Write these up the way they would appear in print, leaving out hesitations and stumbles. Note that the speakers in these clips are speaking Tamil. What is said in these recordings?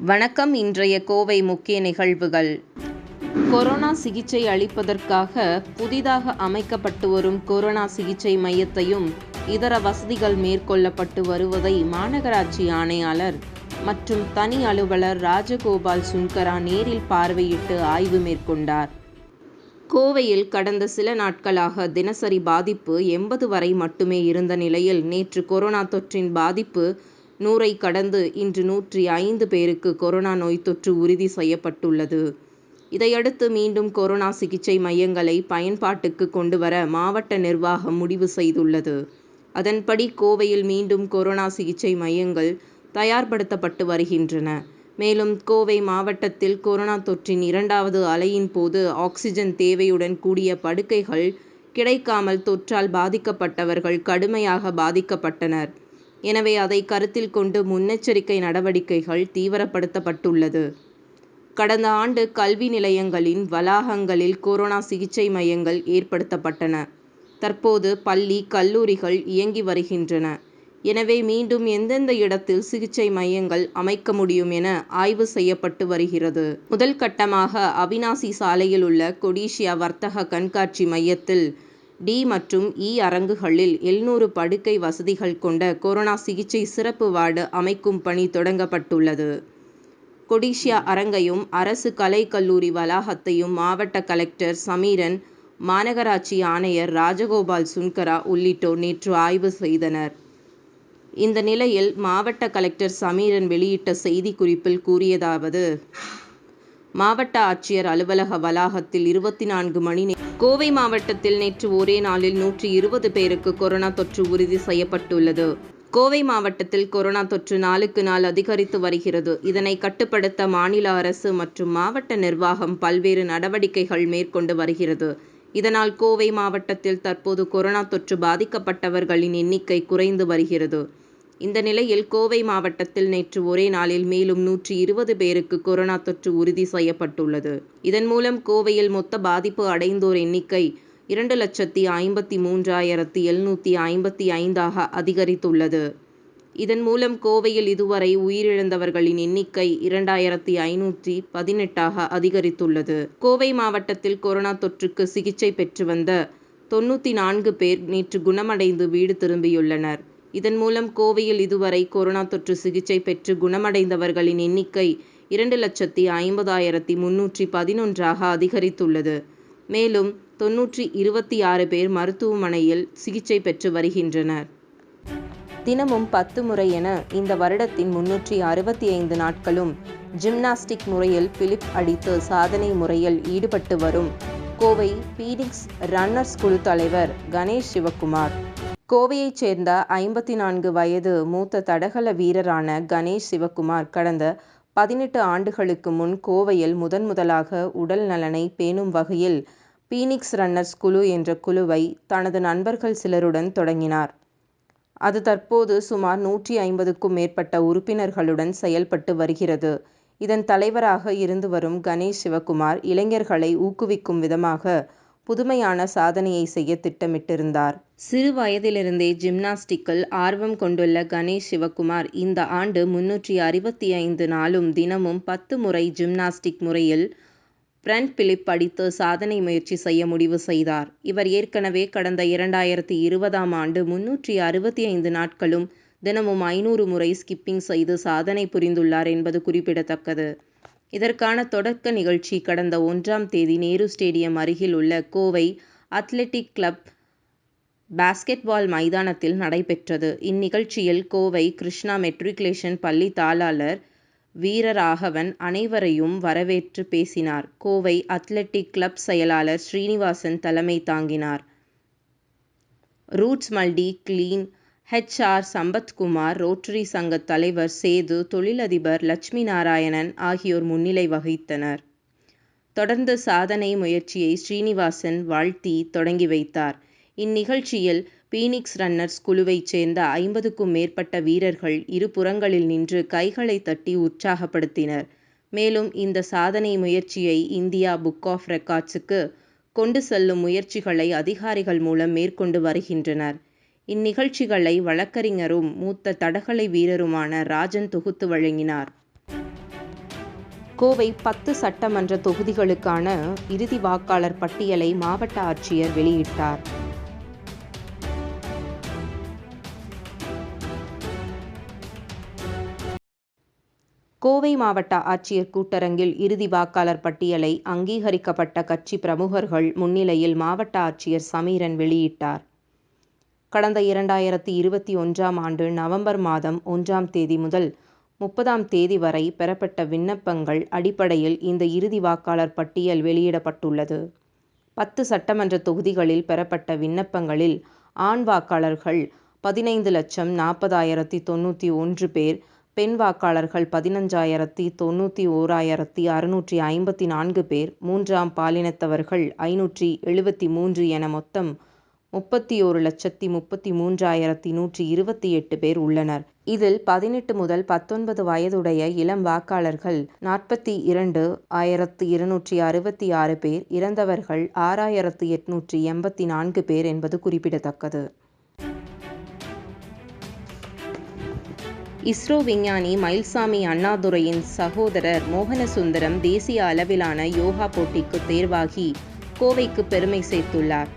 வணக்கம். இன்றைய கோவை முக்கிய நிகழ்வுகள். கொரோனா சிகிச்சை அளிப்பதற்காக புதிதாக அமைக்கப்பட்டு வரும் கொரோனா சிகிச்சை மையத்தையும் இதர வசதிகள் மேற்கொள்ளப்பட்டு வருவதை மாநகராட்சி ஆணையாளர் மற்றும் தனி அலுவலர் ராஜகோபால் சுன்கரா நேரில் பார்வையிட்டு ஆய்வு மேற்கொண்டார். கோவையில் கடந்த சில நாட்களாக தினசரி பாதிப்பு 80 வரை மட்டுமே இருந்த நிலையில் நேற்று கொரோனா தொற்றின் பாதிப்பு 100ஐ கடந்து இன்று 105 பேருக்கு கொரோனா நோய் தொற்று உறுதி செய்யப்பட்டுள்ளது. இதையடுத்து மீண்டும் கொரோனா சிகிச்சை மையங்களை பயன்பாட்டுக்கு கொண்டுவர மாவட்ட நிர்வாகம் முடிவு செய்துள்ளது. அதன்படி கோவையில் மீண்டும் கொரோனா சிகிச்சை மையங்கள் தயார்படுத்தப்பட்டு வருகின்றன. மேலும் கோவை மாவட்டத்தில் கொரோனா தொற்றின் 2வது அலையின் போது ஆக்சிஜன் தேவையுடன் கூடிய படுக்கைகள் கிடைக்காமல் தொற்றால் பாதிக்கப்பட்டவர்கள் கடுமையாக பாதிக்கப்பட்டனர். எனவே அதை கருத்தில் கொண்டு முன்னெச்சரிக்கை நடவடிக்கைகள் தீவிரப்படுத்தப்பட்டுள்ளது. கடந்த ஆண்டு கல்வி நிலையங்களின் வளாகங்களில் கொரோனா சிகிச்சை மையங்கள் ஏற்படுத்தப்பட்டன. தற்போது பள்ளி, கல்லூரிகள் இயங்கி வருகின்றன. எனவே மீண்டும் எந்தெந்த இடத்தில் சிகிச்சை மையங்கள் அமைக்க முடியும் என ஆய்வு செய்யப்பட்டு வருகிறது. முதல் கட்டமாக அவிநாசி சாலையில் உள்ள கொடிஷியா வர்த்தக கண்காட்சி மையத்தில் டி மற்றும் இ அரங்குகளில் 700 படுக்கை வசதிகள் கொண்ட கொரோனா சிகிச்சை சிறப்பு வார்டு அமைக்கும் பணி தொடங்கப்பட்டுள்ளது. கொடிஷியா அரங்கையும் அரசு கலை கல்லூரி வளாகத்தையும் மாவட்ட கலெக்டர் சமீரன், மாநகராட்சி ஆணையர் ராஜகோபால் சுன்கரா உள்ளிட்டோர் நேற்று ஆய்வு செய்தனர். இந்த நிலையில் மாவட்ட கலெக்டர் சமீரன் வெளியிட்ட செய்திக்குறிப்பில் கூறியதாவது: மாவட்ட ஆட்சியர் அலுவலக வளாகத்தில் 24 மணி கோவை மாவட்டத்தில் நேற்று ஒரே நாளில் 120 பேருக்கு கொரோனா தொற்று உறுதி செய்யப்பட்டுள்ளது. கோவை மாவட்டத்தில் கொரோனா தொற்று நாளுக்கு நாள் அதிகரித்து வருகிறது. இதனை கட்டுப்படுத்த மாநில அரசு மற்றும் மாவட்ட நிர்வாகம் பல்வேறு நடவடிக்கைகள் மேற்கொண்டு வருகிறது. இதனால் கோவை மாவட்டத்தில் தற்போது கொரோனா தொற்று பாதிக்கப்பட்டவர்களின் எண்ணிக்கை குறைந்து வருகிறது. இந்த நிலையில் கோவை மாவட்டத்தில் நேற்று ஒரே நாளில் மேலும் 120 பேருக்கு கொரோனா தொற்று உறுதி செய்யப்பட்டுள்ளது. இதன் மூலம் கோவையில் மொத்த பாதிப்பு அடைந்தோர் எண்ணிக்கை 2,53,755 அதிகரித்துள்ளது. இதன் மூலம் கோவையில் இதுவரை உயிரிழந்தவர்களின் எண்ணிக்கை 2,518 அதிகரித்துள்ளது. கோவை மாவட்டத்தில் கொரோனா தொற்றுக்கு சிகிச்சை பெற்று வந்த 94 பேர் நேற்று குணமடைந்து வீடு திரும்பியுள்ளனர். இதன் மூலம் கோவையில் இதுவரை கொரோனா தொற்று சிகிச்சை பெற்று குணமடைந்தவர்களின் எண்ணிக்கை 2,50,311 அதிகரித்துள்ளது. மேலும் 926 பேர் மருத்துவமனையில் சிகிச்சை பெற்று வருகின்றனர். தினமும் 10 முறை என இந்த வருடத்தின் 365 நாட்களும் ஜிம்னாஸ்டிக் முறையில் பிலிப் அடித்து சாதனை முறையில் ஈடுபட்டு வரும் கோவை பீனிக்ஸ் ரன்னர்ஸ் குழு தலைவர் கணேஷ் சிவக்குமார். கோவையைச் சேர்ந்த 54 வயது மூத்த தடகள வீரரான கணேஷ் சிவக்குமார் கடந்த 18 ஆண்டுகளுக்கு முன் கோவையில் முதன்முதலாக உடல் நலனை பேணும் வகையில் பீனிக்ஸ் ரன்னர்ஸ் குழு என்ற குழுவை தனது நண்பர்கள் சிலருடன் தொடங்கினார். அது தற்போது சுமார் 150க்கும் மேற்பட்ட உறுப்பினர்களுடன் செயல்பட்டு வருகிறது. இதன் தலைவராக இருந்து வரும் கணேஷ் சிவக்குமார் இளைஞர்களை ஊக்குவிக்கும் விதமாக புதுமையான சாதனையை செய்ய திட்டமிட்டிருந்தார். சிறு வயதிலிருந்தே ஜிம்னாஸ்டிக்கில் ஆர்வம் கொண்டுள்ள கணேஷ் சிவக்குமார் இந்த ஆண்டு 365 நாளும் தினமும் 10 முறை ஜிம்னாஸ்டிக் முறையில் பிரண்ட் பிலிப் அடித்து சாதனை முயற்சி செய்ய முடிவு செய்தார். இவர் ஏற்கனவே கடந்த 2020ஆம் ஆண்டு 365 நாட்களும் தினமும் 500 முறை ஸ்கிப்பிங் செய்து சாதனை புரிந்துள்ளார் என்பது குறிப்பிடத்தக்கது. இதற்கான தொடக்க நிகழ்ச்சி கடந்த 1ஆம் தேதி நேரு ஸ்டேடியம் அருகில் உள்ள கோவை அத்லெட்டிக் கிளப் பாஸ்கெட்பால் மைதானத்தில் நடைபெற்றது. இந்நிகழ்ச்சியில் கோவை கிருஷ்ணா மெட்ரிகுலேஷன் பள்ளி தாளாளர் வீரராகவன் அனைவரையும் வரவேற்று பேசினார். கோவை அத்லெட்டிக் கிளப் செயலாளர் ஸ்ரீனிவாசன் தலைமை தாங்கினார். Roots multi clean HR. Sampathkumar, rotary சங்க தலைவர் சேது, தொழிலதிபர் லட்சுமி நாராயணன் ஆகியோர் முன்னிலை வகித்தனர். தொடர்ந்து சாதனை முயற்சியை ஸ்ரீனிவாசன் வாழ்த்தி தொடங்கி வைத்தார். இந்நிகழ்ச்சியில் பீனிக்ஸ் ரன்னர்ஸ் குழுவைச் சேர்ந்த 50க்கும் மேற்பட்ட வீரர்கள் இருபுறங்களில் நின்று கைகளை தட்டி உற்சாகப்படுத்தினர். மேலும் இந்த சாதனை முயற்சியை இந்தியா புக் ஆஃப் ரெக்கார்ட்ஸுக்கு கொண்டு செல்லும் முயற்சிகளை அதிகாரிகள் மூலம் மேற்கொண்டு வருகின்றனர். இந்நிகழ்ச்சிகளை வழக்கறிஞரும் மூத்த தடகள வீரருமான ராஜன் தொகுத்து வழங்கினார். கோவை 10 சட்டமன்ற தொகுதிகளுக்கான இறுதி வாக்காளர் பட்டியலை மாவட்ட ஆட்சியர் வெளியிட்டார். கோவை மாவட்ட ஆட்சியர் கூட்டரங்கில் இறுதி வாக்காளர் பட்டியலை அங்கீகரிக்கப்பட்ட கட்சி பிரமுகர்கள் முன்னிலையில் மாவட்ட ஆட்சியர் சமீரன் வெளியிட்டார். கடந்த 2021ஆம் ஆண்டு நவம்பர் மாதம் 1ஆம் தேதி முதல் 30ஆம் தேதி வரை பெறப்பட்ட விண்ணப்பங்கள் அடிப்படையில் இந்த இறுதி வாக்காளர் பட்டியல் வெளியிடப்பட்டுள்ளது. 10 சட்டமன்ற தொகுதிகளில் பெறப்பட்ட விண்ணப்பங்களில் ஆண் வாக்காளர்கள் 15,40,091 பேர், பெண் வாக்காளர்கள் 15,91,654 பேர், மூன்றாம் பாலினத்தவர்கள் 573 என மொத்தம் 31,33,128 பேர் உள்ளனர். இதில் 18 முதல் 19 வயதுடைய இளம் வாக்காளர்கள் 42,266 பேர், இறந்தவர்கள் 6,884 பேர் என்பது குறிப்பிடத்தக்கது. இஸ்ரோ விஞ்ஞானி மயில்சாமி அண்ணாதுரையின் சகோதரர் மோகனசுந்தரம் தேசிய அளவிலான யோகா போட்டிக்கு தேர்வாகி கோவைக்கு பெருமை சேர்த்துள்ளார்.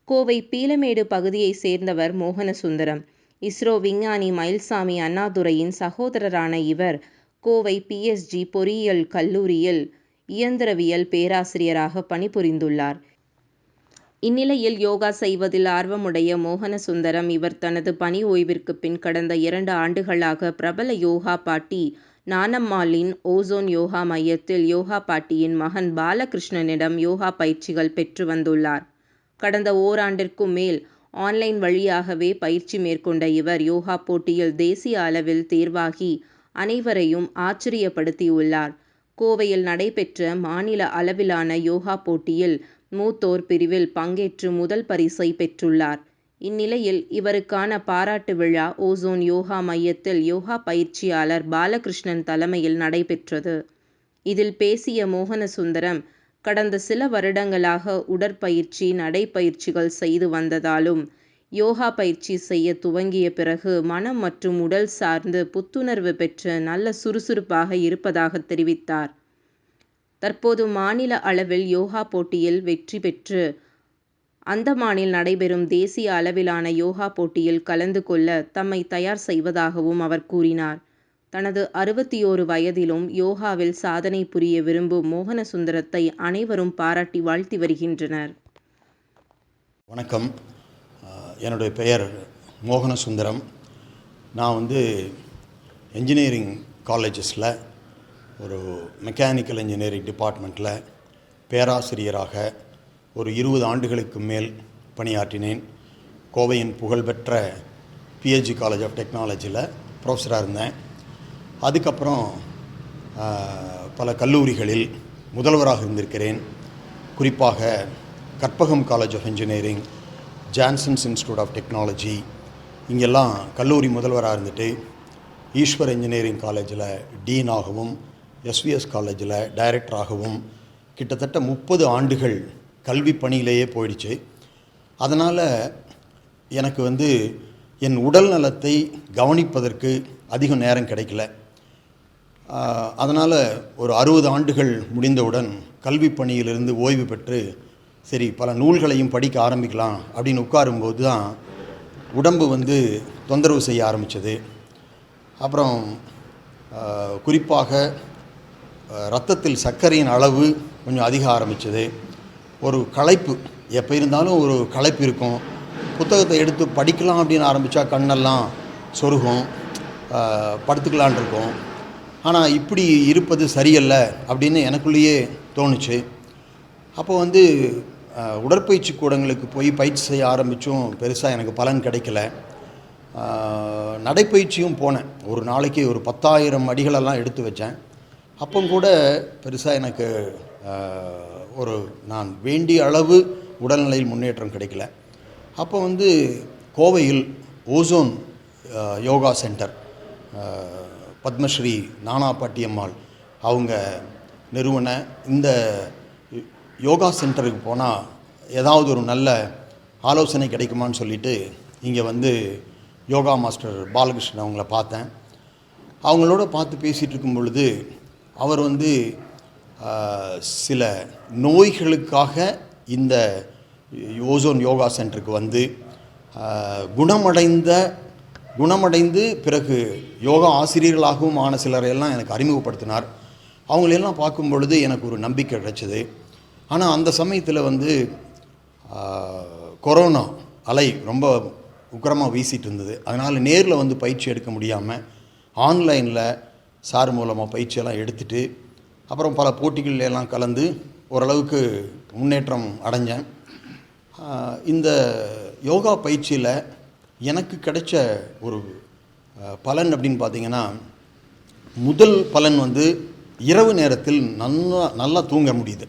கோவை பீளமேடு பகுதியை சேர்ந்தவர் மோகனசுந்தரம். இஸ்ரோ விஞ்ஞானி மயில்சாமி அண்ணாதுரையின் சகோதரரான இவர் கோவை PSG பொறியியல் கல்லூரியில் இயந்திரவியல் பேராசிரியராக பணிபுரிந்துள்ளார். இந்நிலையில் யோகா செய்வதில் ஆர்வமுடைய மோகனசுந்தரம் இவர் தனது பணி ஓய்விற்கு பின் கடந்த 2 ஆண்டுகளாக பிரபல யோகா பாட்டி நானம்மாளின் ஓசோன் யோகா மையத்தில் யோகா பாட்டியின் மகன் பாலகிருஷ்ணனிடம் யோகா பயிற்சிகள் பெற்று வந்துள்ளார். கடந்த ஓராண்டிற்கும் மேல் ஆன்லைன் வழியாகவே பயிற்சி மேற்கொண்ட இவர் யோகா போட்டியில் தேசிய அளவில் தேர்வாகி அனைவரையும் ஆச்சரியப்படுத்தியுள்ளார். கோவையில் நடைபெற்ற மாநில அளவிலான யோகா போட்டியில் மூத்தோர் பிரிவில் பங்கேற்று முதல் பரிசை பெற்றுள்ளார். இந்நிலையில் இவருக்கான பாராட்டு விழா ஓசோன் யோகா மையத்தில் யோகா பயிற்சியாளர் பாலகிருஷ்ணன் தலைமையில் நடைபெற்றது. இதில் பேசிய மோகனசுந்தரம், கடந்த சில வருடங்களாக உடற்பயிற்சி, நடைப்பயிற்சிகள் செய்து வந்ததாலும் யோகா பயிற்சி செய்ய துவங்கிய பிறகு மனம் மற்றும் உடல் சார்ந்து புத்துணர்வு பெற்று நல்ல சுறுசுறுப்பாக இருப்பதாக தெரிவித்தார். தற்போது மாநில அளவில் யோகா போட்டியில் வெற்றி பெற்று அந்தமானில் நடைபெறும் தேசிய அளவிலான யோகா போட்டியில் கலந்து கொள்ள தம்மை தயார் செய்வதாகவும் அவர் கூறினார். தனது 61 வயதிலும் யோகாவில் சாதனை புரிய விரும்பும் மோகனசுந்தரத்தை அனைவரும் பாராட்டி வாழ்த்தி வருகின்றனர். வணக்கம், என்னுடைய பெயர் மோகனசுந்தரம். நான் என்ஜினியரிங் காலேஜஸில் ஒரு மெக்கானிக்கல் இன்ஜினியரிங் டிபார்ட்மெண்ட்டில் பேராசிரியராக ஒரு 20 ஆண்டுகளுக்கு மேல் பணியாற்றினேன். கோவையின் புகழ்பெற்ற PSG காலேஜ் ஆஃப் டெக்னாலஜியில் ப்ரொஃபஸராக இருந்தேன். அதுக்கப்புறம் பல கல்லூரிகளில் முதல்வராக இருந்திருக்கிறேன். குறிப்பாக Karpagam college of engineering, Johnson's institute of technology, இங்கெல்லாம் கல்லூரி முதல்வராக இருந்துட்டு ஈஸ்வர் இன்ஜினியரிங் காலேஜில் டீனாகவும், SVS காலேஜில் டைரக்டராகவும் கிட்டத்தட்ட 30 ஆண்டுகள் கல்வி பணியிலேயே போயிடுச்சு. அதனால் எனக்கு என் உடல் நலத்தை கவனிப்பதற்கு அதிக நேரம் கிடைக்கல. அதனால் ஒரு 60 ஆண்டுகள் முடிந்தவுடன் கல்வி பணியிலிருந்து ஓய்வு பெற்று சரி பல நூல்களையும் படிக்க ஆரம்பிக்கலாம் அப்படின்னு உட்காரும்போது தான் உடம்பு தொந்தரவு செய்ய ஆரம்பித்தது. அப்புறம் குறிப்பாக இரத்தத்தில் சர்க்கரையின் அளவு கொஞ்சம் அதிக ஆரம்பித்தது. ஒரு களைப்பு, எப்போ இருந்தாலும் ஒரு களைப்பு இருக்கும். புத்தகத்தை எடுத்து படிக்கலாம் அப்படின்னு ஆரம்பித்தா கண்ணெல்லாம் சொருகும், படுத்துக்கலான் இருக்கும். ஆனால் இப்படி இருப்பது சரியல்ல அப்படின்னு எனக்குள்ளேயே தோணுச்சு. அப்போ உடற்பயிற்சி கூடங்களுக்கு போய் பயிற்சி செய்ய ஆரம்பித்தும் பெருசாக எனக்கு பலன் கிடைக்கல. நடைப்பயிற்சியும் போனேன். ஒரு நாளைக்கு ஒரு 10,000 அடிகளெல்லாம் எடுத்து வச்சேன். அப்போ கூட பெருசாக எனக்கு நான் வேண்டிய அளவு உடல்நிலையில் முன்னேற்றம் கிடைக்கல. அப்போ கோவையில் ஓசோன் யோகா சென்டர், பத்மஸ்ரீ நானா பாட்டியம்மாள் அவங்க நிறுவன இந்த யோகா சென்டருக்கு போனால் ஏதாவது ஒரு நல்ல ஆலோசனை கிடைக்குமான்னு சொல்லிட்டு இங்கே யோகா மாஸ்டர் பாலகிருஷ்ணன் அவங்கள பார்த்தேன். அவங்களோட பார்த்து பேசிகிட்டு இருக்கும் பொழுது அவர் வந்து சில நோய்களுக்காக இந்த ஓசோன் யோகா சென்டருக்கு வந்து குணமடைந்து பிறகு யோகா ஆசிரியர்களாகவும் ஆன சிலரையெல்லாம் எனக்கு அறிமுகப்படுத்தினார். அவங்களெல்லாம் பார்க்கும் பொழுது எனக்கு ஒரு நம்பிக்கை கிடைச்சிது. ஆனால் அந்த சமயத்தில் வந்து கொரோனா அலை ரொம்ப உக்கிரமாக வீசிட்டு இருந்தது. அதனால் நேரில் வந்து பயிற்சி எடுக்க முடியாமல் ஆன்லைனில் சார் மூலமாக பயிற்சியெல்லாம் எடுத்துகிட்டு அப்புறம் பல போட்டிகள் எல்லாம் கலந்து ஓரளவுக்கு முன்னேற்றம் அடைஞ்சேன். இந்த யோகா பயிற்சியில் எனக்கு கிடைச்ச ஒரு பலன் அப்படின்னு பார்த்திங்கன்னா, முதல் பலன் வந்து இரவு நேரத்தில் நல்லா தூங்க முடியுது.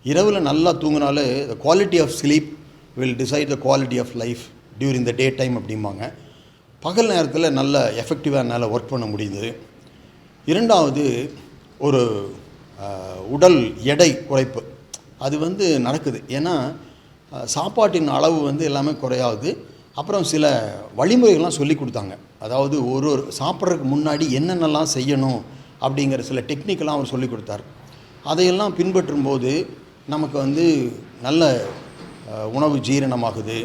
இரவில் நல்லா தூங்கினாலே the quality of sleep will decide the quality of life during the day time அப்படிம்பாங்க. பகல் நேரத்தில் நல்ல எஃபெக்டிவாக என்னால் ஒர்க் பண்ண முடியுது. இரண்டாவது, ஒரு உடல் எடை குறைப்பு அது வந்து நடக்குது. ஏன்னா சாப்பாட்டின் அளவு வந்து எல்லாமே குறையாது. அப்புறம் சில வழிமுறைகள்லாம் சொல்லி கொடுத்தாங்க. அதாவது ஒரு சாப்பிட்றதுக்கு முன்னாடி என்னென்னலாம் செய்யணும் அப்படிங்கிற சில டெக்னிக்கெல்லாம் அவர் சொல்லி கொடுத்தார். அதையெல்லாம் பின்பற்றும்போது நமக்கு வந்து நல்ல உணவு ஜீரணமாகுது,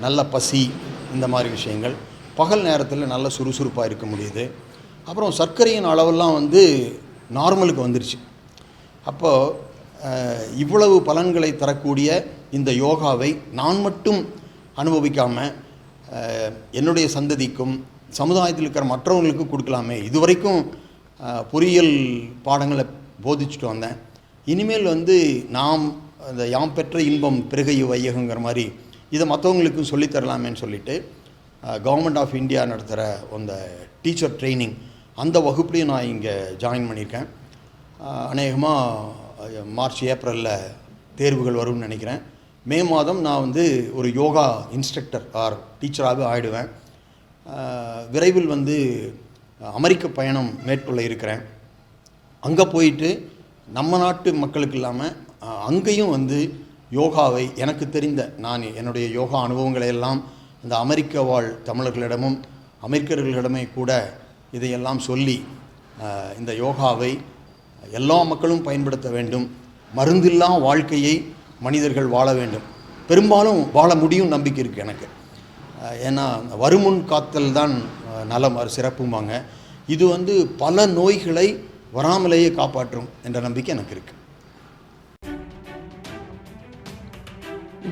நல்ல பசி, இந்த மாதிரி விஷயங்கள். பகல் நேரத்தில் நல்ல சுறுசுறுப்பாக இருக்க முடியுது. அப்புறம் சர்க்கரையின் அளவெல்லாம் வந்து நார்மலுக்கு வந்துருச்சு. அப்போது இவ்வளவு பலன்களை தரக்கூடிய இந்த யோகாவை நான் மட்டும் அனுபவிக்காமல் என்னுடைய சந்ததிக்கும் சமுதாயத்தில் இருக்கிற மற்றவங்களுக்கும் கொடுக்கலாமே. இதுவரைக்கும் பொறியியல் பாடங்களை போதிச்சுட்டு வந்தேன். இனிமேல் வந்து நாம் அந்த யாம் பெற்ற இன்பம் பிறகையு வையகங்கிற மாதிரி இதை மற்றவங்களுக்கும் சொல்லித்தரலாமேன்னு சொல்லிவிட்டு கவர்மெண்ட் ஆஃப் இந்தியா நடத்துகிற அந்த டீச்சர் ட்ரைனிங் அந்த வகுப்புலையும் நான் இங்கே ஜாயின் பண்ணியிருக்கேன். அநேகமாக மார்ச் ஏப்ரலில் தேர்வுகள் வரும்னு நினைக்கிறேன். மே மாதம் நான் வந்து ஒரு யோகா இன்ஸ்ட்ரக்டர் ஆர் டீச்சராக ஆகிடுவேன். விரைவில் வந்து அமெரிக்க பயணம் மேற்கொள்ள இருக்கிறேன். அங்கே போயிட்டு நம்ம நாட்டு மக்களுக்கு இல்லாமல் அங்கேயும் வந்து யோகாவை எனக்கு தெரிந்த நான் என்னுடைய யோகா அனுபவங்களை எல்லாம் இந்த அமெரிக்க வாழ் தமிழர்களிடமும் அமெரிக்கர்களிடமே கூட இதையெல்லாம் சொல்லி இந்த யோகாவை எல்லா மக்களும் பயன்படுத்த வேண்டும். மருந்தில்லா வாழ்க்கையை மனிதர்கள் வாழ வேண்டும். பெரும்பாலும் வாழ முடியும் நம்பிக்கை இருக்குது எனக்கு. ஏன்னா வருமுன் காத்தல் தான் நலம் சிறப்பும்பாங்க. இது வந்து பல நோய்களை வராமலேயே காப்பாற்றும் என்ற நம்பிக்கை எனக்கு இருக்குது.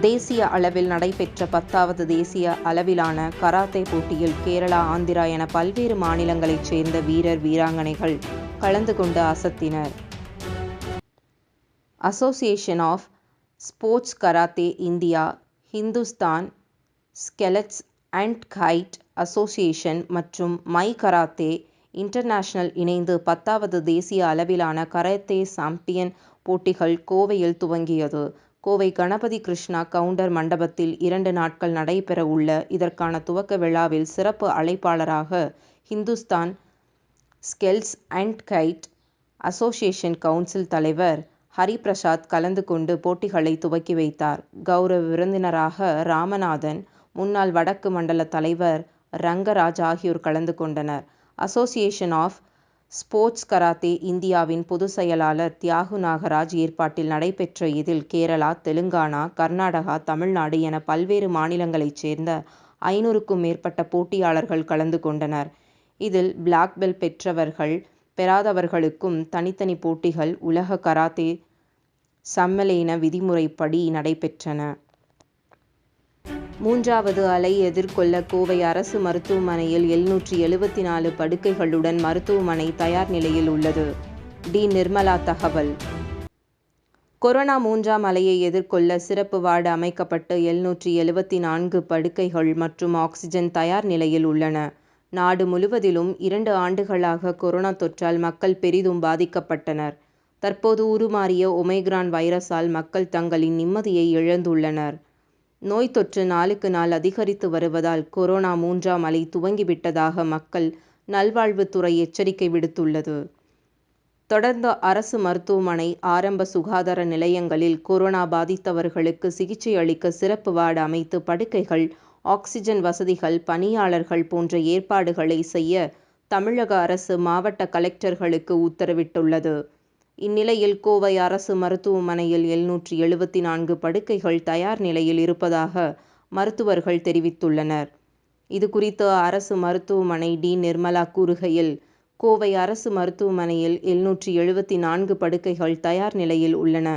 தேசிய அளவில் நடைபெற்ற 10வது தேசிய அளவிலான கராத்தே போட்டியில் கேரளா, ஆந்திரா என பல்வேறு மாநிலங்களைச் சேர்ந்த வீரர் வீராங்கனைகள் கலந்து கொண்டு அசத்தினர். Association of sports karate India, Hindustan scouts and guide association மற்றும் மை கராத்தே இன்டர்நேஷனல் இணைந்து 10வது தேசிய அளவிலான கராத்தே சாம்பியன் போட்டிகள் கோவையில் துவங்கியது. கோவை கணபதி கிருஷ்ணா கவுண்டர் மண்டபத்தில் 2 நாட்கள் நடைபெற உள்ள இதற்கான துவக்க விழாவில் சிறப்பு அழைப்பாளராக Hindustan scouts and guide association council தலைவர் ஹரிபிரசாத் கலந்து கொண்டு போட்டிகளை துவக்கி வைத்தார். கௌரவ விருந்தினராக ராமநாதன், முன்னாள் வடக்கு மண்டல தலைவர் ரங்கராஜ் ஆகியோர் கலந்து கொண்டனர். அசோசியேஷன் ஆஃப் ஸ்போர்ட்ஸ் கராத்தே இந்தியாவின் பொதுச் செயலாளர் தியாகு நாகராஜ் ஏற்பாட்டில் நடைபெற்ற இதில் கேரளா, தெலுங்கானா, கர்நாடகா, தமிழ்நாடு என பல்வேறு மாநிலங்களைச் சேர்ந்த 500க்கும் மேற்பட்ட போட்டியாளர்கள் கலந்து கொண்டனர். இதில் பிளாக் பெல்ட் பெற்றவர்கள், பெறாதவர்களுக்கும் தனித்தனி போட்டிகள் உலக கராத்தே சம்மேளன விதிமுறைப்படி நடைபெற்றன. 3வது அலை எதிர்கொள்ள கோவை அரசு மருத்துவமனையில் 774 படுக்கைகளுடன் மருத்துவமனை தயார் நிலையில் உள்ளது. டி. நிர்மலா தகவல். கொரோனா 3ஆம் அலையை எதிர்கொள்ள சிறப்பு வார்டு அமைக்கப்பட்டு 774 படுக்கைகள் மற்றும் ஆக்சிஜன் தயார் நிலையில் உள்ளன. நாடு முழுவதிலும் 2 ஆண்டுகளாக கொரோனா தொற்றால் மக்கள் பெரிதும் பாதிக்கப்பட்டனர். தற்போது உருமாறிய ஒமைக்ரான் வைரஸால் மக்கள் தங்களின் நிம்மதியை இழந்துள்ளனர். நோய் தொற்று நாளுக்கு நாள் அதிகரித்து வருவதால் கொரோனா 3ஆம் அலை துவங்கிவிட்டதாக மக்கள் நல்வாழ்வுத்துறை எச்சரிக்கை விடுத்துள்ளது. தொடர்ந்து அரசு மருத்துவமனை, ஆரம்ப சுகாதார நிலையங்களில் கொரோனா பாதித்தவர்களுக்கு சிகிச்சை அளிக்க சிறப்பு வார்டு அமைத்து படுக்கைகள், ஆக்சிஜன் வசதிகள், பணியாளர்கள் போன்ற ஏற்பாடுகளை செய்ய தமிழக அரசு மாவட்ட கலெக்டர்களுக்கு உத்தரவிட்டுள்ளது. இந்நிலையில் கோவை அரசு மருத்துவமனையில் 774 படுக்கைகள் தயார் நிலையில் இருப்பதாக மருத்துவர்கள் தெரிவித்துள்ளனர். இதுகுறித்து அரசு மருத்துவமனை டீன் நிர்மலா கூறுகையில், கோவை அரசு மருத்துவமனையில் 774 படுக்கைகள் தயார் நிலையில் உள்ளன.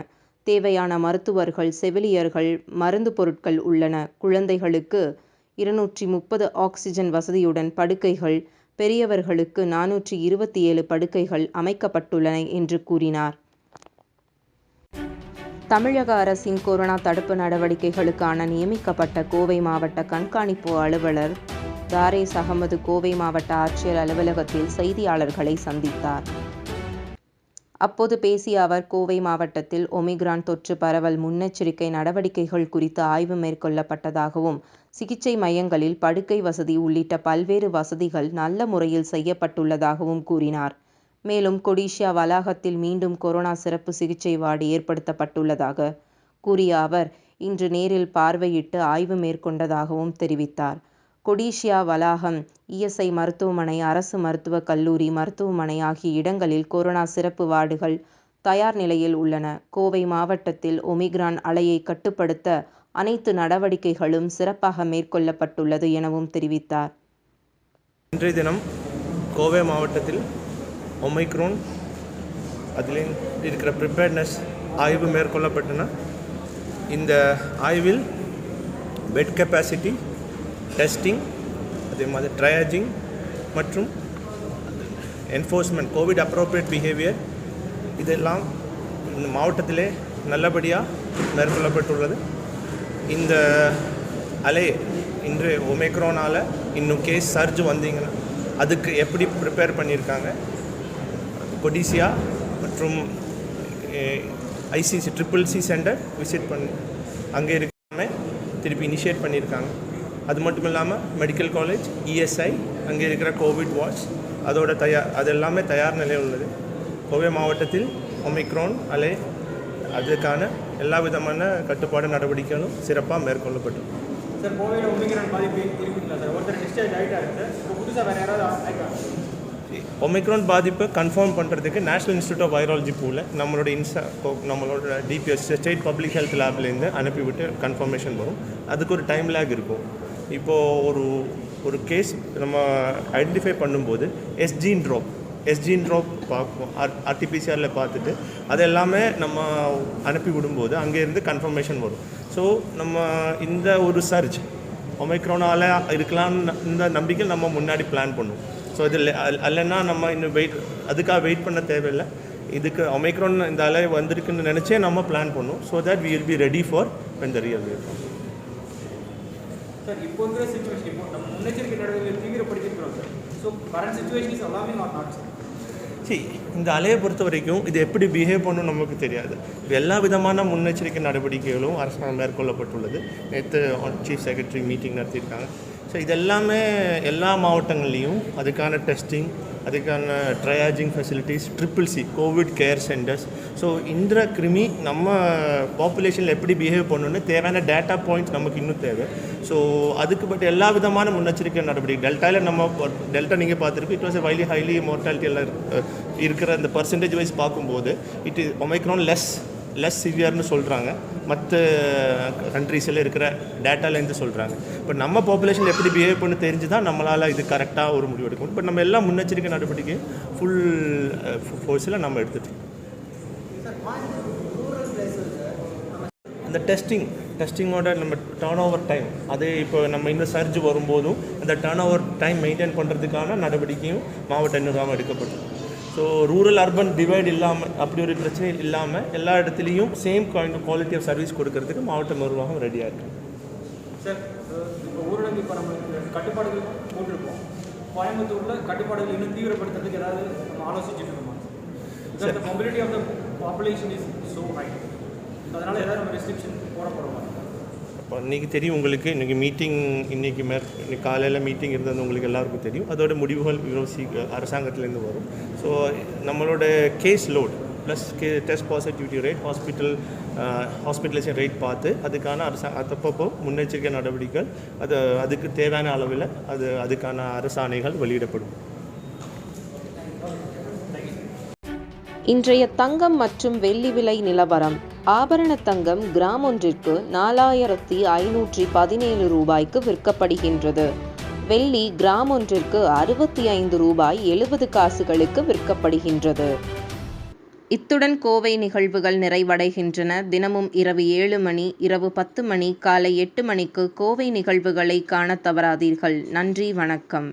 தேவையான மருத்துவர்கள், செவிலியர்கள், மருந்து பொருட்கள் உள்ளன. குழந்தைகளுக்கு 230 ஆக்சிஜன் வசதியுடன் படுக்கைகள், பெரியவர்களுக்கு 427 படுக்கைகள் அமைக்கப்பட்டுள்ளன என்று கூறினார். தமிழக அரசின் கொரோனா தடுப்பு நடவடிக்கைகளுக்கான நியமிக்கப்பட்ட கோவை மாவட்ட கண்காணிப்பு அலுவலர் தாரேஸ் அகமது கோவை மாவட்ட ஆட்சியர் அலுவலகத்தில் செய்தியாளர்களை சந்தித்தார். அப்போது பேசிய அவர், கோவை மாவட்டத்தில் ஒமிக்ரான் தொற்று பரவல் முன்னெச்சரிக்கை நடவடிக்கைகள் குறித்து ஆய்வு மேற்கொள்ளப்பட்டதாகவும், சிகிச்சை மையங்களில் படுக்கை வசதி உள்ளிட்ட பல்வேறு வசதிகள் நல்ல முறையில் செய்யப்பட்டுள்ளதாகவும் கூறினார். மேலும் கொடிஷியா வளாகத்தில் மீண்டும் கொரோனா சிறப்பு சிகிச்சை வார்டு ஏற்படுத்தப்பட்டுள்ளதாக கூறிய அவர், இன்று நேரில் பார்வையிட்டு ஆய்வு மேற்கொண்டதாகவும் தெரிவித்தார். கொடிஷியா வளாகம், இஎஸ்ஐ மருத்துவமனை, அரசு மருத்துவக் கல்லூரி மருத்துவமனை ஆகிய இடங்களில் கொரோனா சிறப்பு வார்டுகள் தயார் நிலையில் உள்ளன. கோவை மாவட்டத்தில் ஒமிக்ரான் அலையை கட்டுப்படுத்த அனைத்து நடவடிக்கைகளும் சிறப்பாக மேற்கொள்ளப்பட்டுள்ளது எனவும் தெரிவித்தார். இன்றைய தினம் கோவை மாவட்டத்தில் ஒமிக்ரான் அதில் இருக்கிற ப்ரிப்பேர்ட்னஸ் ஆய்வு மேற்கொள்ளப்பட்டன. இந்த ஆய்வில் பெட் கெப்பாசிட்டி, டெஸ்டிங், அதே மாதிரி ட்ரையாஜிங் மற்றும் என்ஃபோர்ஸ்மெண்ட், கோவிட் அப்ரோப்ரியேட் பிஹேவியர் இதெல்லாம் இந்த மாவட்டத்திலே நல்லபடியாக மேற்கொள்ளப்பட்டுள்ளது. இந்த அலை இன்று ஒமிக்ரானால் இன்னும் கேஸ் சர்ஜ் வந்தீங்கன்னா அதுக்கு எப்படி ப்ரிப்பேர் பண்ணியிருக்காங்க, கொடிஷியா மற்றும் ஐசிசி CCC சென்டர் விசிட் பண்ணி அங்கே இருக்காமல் திருப்பி இனிஷியேட் பண்ணியிருக்காங்க. அது மட்டும் இல்லாமல் மெடிக்கல் காலேஜ், இஎஸ்ஐ, அங்கே இருக்கிற கோவிட் வாட்ச் அதோட அது எல்லாமே தயார் நிலையில் உள்ளது. கோவை மாவட்டத்தில் ஒமிக்ரான் அலை அதுக்கான எல்லா விதமான கட்டுப்பாடு நடவடிக்கைகளும் சிறப்பாக மேற்கொள்ளப்பட்டது. சார், கோவையில் ஒமிக்ரான் பாதிப்பு இருக்குங்களா சார்? ஒருத்தர் டிஸ்சார்ஜ் ஆகிட்டாரு சார். இப்போ புதுசாக வேறு யாராவது ஒமிக்ரான் பாதிப்பை கன்ஃபார்ம் பண்ணுறதுக்கு நேஷ்னல் இன்ஸ்டியூட் ஆஃப் வைராலஜி பூவில் நம்மளோட டிபிஎஸ் ஸ்டேட் பப்ளிக் ஹெல்த் லேப்லேருந்து அனுப்பிவிட்டு கன்ஃபர்மேஷன் வரும். அதுக்கு ஒரு டைம் லேக் இருக்கும். இப்போது ஒரு கேஸ் நம்ம ஐடென்டிஃபை பண்ணும்போது எஸ்ஜீன் ட்ராப் பார்ப்போம். RT-PCR பார்த்துட்டு அது எல்லாமே நம்ம அனுப்பி விடும்போது அங்கேருந்து கன்ஃபர்மேஷன் வரும். ஸோ நம்ம இந்த ஒரு சர்ஜ் ஒமிக்ரானால் இருக்கலாம்னு இந்த நம்பிக்கை நம்ம முன்னாடி பிளான் பண்ணுவோம். ஸோ இது இல்லைன்னா நம்ம இன்னும் அதுக்காக வெயிட் பண்ண தேவையில்லை. இதுக்கு ஒமிக்ரான் இந்த அலை வந்திருக்குன்னு நினச்சே நம்ம பிளான் பண்ணுவோம். So that we will be ready for when the real wave comes. Sir, இப்போ இருக்கிற சிச்சுவேஷன், இப்போ நம்ம முன்னெச்சரிக்கை நடவடிக்கைகள் தீவிரப்படுத்திருக்கிறோம் sir. So current situation is alarming or not sir? இந்த அலையை பொறுத்த வரைக்கும் இது எப்படி பிஹேவ் பண்ணணும் நமக்கு தெரியாது. எல்லா விதமான முன்னெச்சரிக்கை நடவடிக்கைகளும் அரசாங்கம் மேற்கொள்ளப்பட்டுள்ளது. நேற்று சீஃப் செக்ரட்டரி மீட்டிங் நடத்தியிருக்காங்க. ஸோ இதெல்லாமே எல்லா மாவட்டங்கள்லேயும் அதுக்கான டெஸ்டிங், அதுக்கான triaging facilities, CCC covid care centres. So இந்த கிருமி நம்ம பாப்புலேஷனில் எப்படி பிஹேவ் பண்ணணுன்னு தேவையான டேட்டா பாயிண்ட்ஸ் நமக்கு இன்னும் தேவை. ஸோ அதுக்கு பட் எல்லா விதமான முன்னெச்சரிக்கை நடவடிக்கை டெல்டா நீங்கள் பார்த்துருக்கு. இட் வாஸ் ஹைலி மோர்டாலிட்டி எல்லாம் இருக்கிற அந்த பர்சன்டேஜ் வைஸ் பார்க்கும்போது இட் இஸ் ஒமிக்ரான் லெஸ் சிவியர்னு சொல்கிறாங்க. மற்ற கண்ட்ரீஸில் இருக்கிற டேட்டாலேருந்து சொல்கிறாங்க. பட் நம்ம பாப்புலேஷன் எப்படி பிஹேவ் பண்ணி தெரிஞ்சு தான் நம்மளால் இது கரெக்டாக ஒரு முடிவு எடுக்கணும். பட் நம்ம எல்லா முன்னெச்சரிக்கை நடவடிக்கையும் ஃபுல் ஃபோர்ஸில் நம்ம எடுத்துகிட்டு அந்த டெஸ்டிங்கோட நம்ம டர்ன் ஓவர் டைம், அது இப்போ நம்ம இன்னும் சர்ஜ் வரும்போதும் அந்த டர்ன் ஓவர் டைம் மெயின்டைன் பண்ணுறதுக்கான நடவடிக்கையும் மாவட்ட நிர்வாகம் எடுக்கப்படும். ஸோ ரூரல் அர்பன் டிவைட் இல்லாமல், அப்படி ஒரு பிரச்சனை இல்லாமல் எல்லா இடத்துலையும் சேம் குவாலிட்டி ஆஃப் சர்வீஸ் கொடுக்கறதுக்கு மாவட்ட நிர்வாகம் ரெடியாக இருக்குது. சார், இப்போ ஊரடங்கு இப்போ நம்ம கட்டுப்பாடுகள் போட்டிருக்கோம். கோயம்புத்தூரில் கட்டுப்பாடுகள் இன்னும் தீவிரப்படுத்துறதுக்கு ஏதாவது நம்ம ஆலோசிச்சுட்டு இருக்கோமா sir? The mobility of the population is so high, அதனால் ஏதாவது நம்ம ரெஸ்ட்ரிக்ஷன் போடப்படுமா? இப்போ இன்றைக்கி தெரியும் உங்களுக்கு, இன்றைக்கி காலையில் மீட்டிங் இருந்தது உங்களுக்கு எல்லாருக்கும் தெரியும். அதோட முடிவுகள் அரசாங்கத்திலேருந்து வரும். ஸோ நம்மளோட case load plus test positivity rate, hospitalisation rate பார்த்து அதுக்கான அப்பப்போ முன்னெச்சரிக்கை நடவடிக்கைகள் அதுக்கு தேவையான அளவில் அதுக்கான அரசாணைகள் வெளியிடப்படும். இன்றைய தங்கம் மற்றும் வெள்ளி விலை நிலவரம். ஆபரண தங்கம் கிராம் ஒன்றிற்கு 4517 ரூபாய்க்கு விற்கப்படுகின்றது. வெள்ளி கிராம் ஒன்றிற்கு 65 ரூபாய் 70 காசுகளுக்கு விற்கப்படுகின்றது. இத்துடன் கோவை நிகழ்வுகள் நிறைவடைகின்றன. தினமும் இரவு 7 மணி, இரவு 10 மணி, காலை 8 மணிக்கு கோவை நிகழ்வுகளை காணத் தவறாதீர்கள். நன்றி, வணக்கம்.